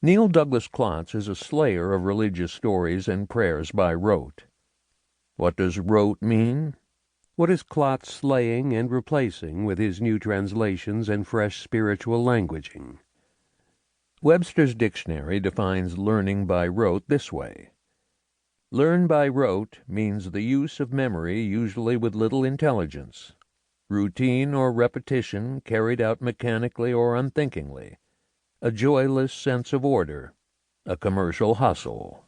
Neil Douglas-Klotz is a slayer of religious stories and prayers by rote. What does rote mean? What is Klotz slaying and replacing with his new translations and fresh spiritual languaging? Webster's dictionary defines learning by rote this way. Learn by rote means the use of memory usually with little intelligence, routine or repetition carried out mechanically or unthinkingly, a joyless sense of order, a commercial hustle.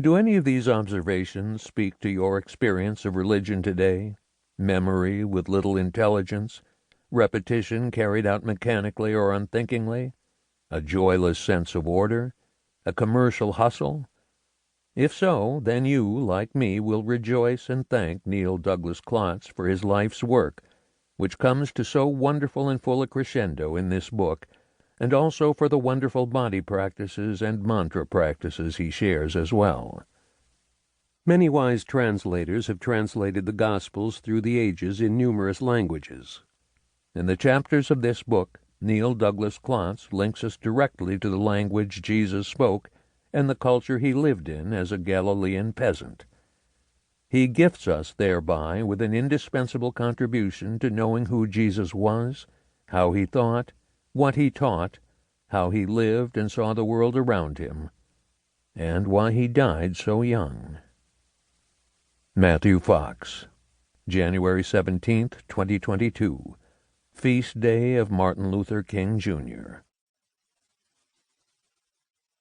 Do any of these observations speak to your experience of religion today? Memory with little intelligence, repetition carried out mechanically or unthinkingly, a joyless sense of order, a commercial hustle? If so, then you, like me, will rejoice and thank Neil Douglas-Klotz for his life's work, which comes to so wonderful and full a crescendo in this book, and also for the wonderful body practices and mantra practices he shares as well. Many wise translators have translated the Gospels through the ages in numerous languages. In the chapters of this book, Neil Douglas-Klotz links us directly to the language Jesus spoke and the culture he lived in as a Galilean peasant. He gifts us thereby with an indispensable contribution to knowing who Jesus was, how he thought, what he taught, how he lived and saw the world around him, and why he died so young. Matthew Fox, January 17th, 2022, Feast Day of Martin Luther King, Jr.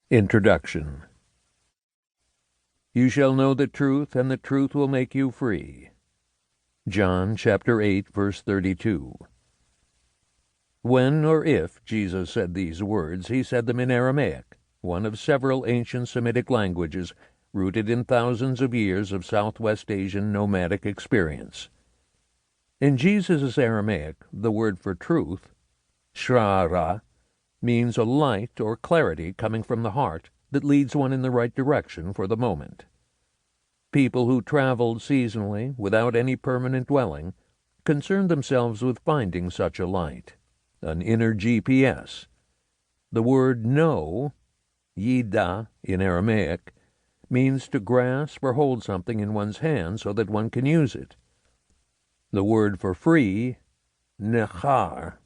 Introduction. You shall know the truth, and the truth will make you free. John chapter 8, verse 32. When or if Jesus said these words, he said them in Aramaic, one of several ancient Semitic languages rooted in thousands of years of Southwest Asian nomadic experience. In Jesus' Aramaic, the word for truth, shara, means a light or clarity coming from the heart that leads one in the right direction for the moment. People who traveled seasonally without any permanent dwelling concerned themselves with finding such a light, an inner GPS. The word know, yida in Aramaic, means to grasp or hold something in one's hand so that one can use it. The word for free, nechar,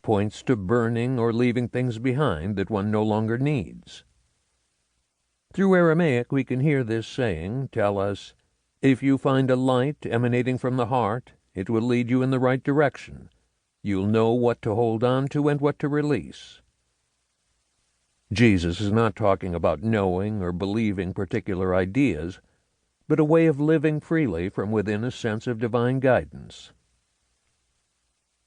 points to burning or leaving things behind that one no longer needs. Through Aramaic we can hear this saying tell us, if you find a light emanating from the heart, it will lead you in the right direction. You'll know what to hold on to and what to release. Jesus is not talking about knowing or believing particular ideas, but a way of living freely from within a sense of divine guidance.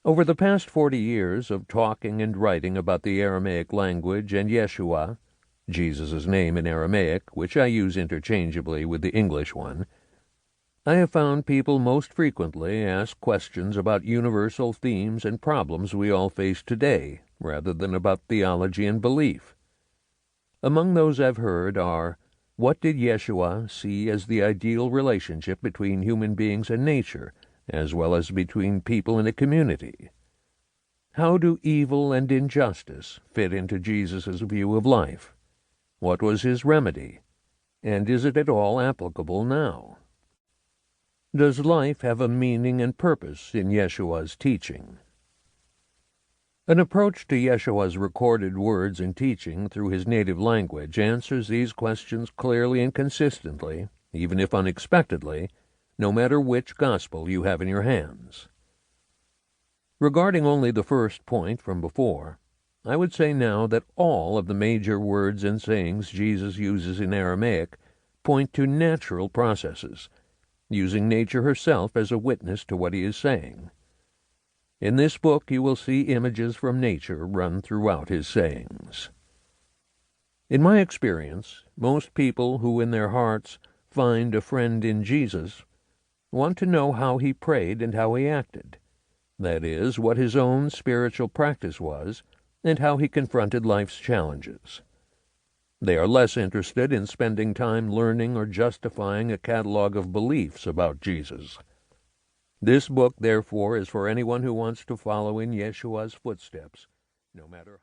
Over the past 40 years of talking and writing about the Aramaic language and Yeshua, Jesus' name in Aramaic, which I use interchangeably with the English one, I have found people most frequently ask questions about universal themes and problems we all face today, rather than about theology and belief. Among those I've heard are, what did Yeshua see as the ideal relationship between human beings and nature, as well as between people in a community? How do evil and injustice fit into Jesus' view of life? What was his remedy? And is it at all applicable now? Does life have a meaning and purpose in Yeshua's teaching? An approach to Yeshua's recorded words and teaching through his native language answers these questions clearly and consistently, even if unexpectedly, no matter which gospel you have in your hands. Regarding only the first point from before, I would say now that all of the major words and sayings Jesus uses in Aramaic point to natural processes, using nature herself as a witness to what he is saying. In this book you will see images from nature run throughout his sayings. In my experience, most people who in their hearts find a friend in Jesus want to know how he prayed and how he acted, that is, what his own spiritual practice was and how he confronted life's challenges. They are less interested in spending time learning or justifying a catalog of beliefs about Jesus. This book, therefore, is for anyone who wants to follow in Yeshua's footsteps, no matter how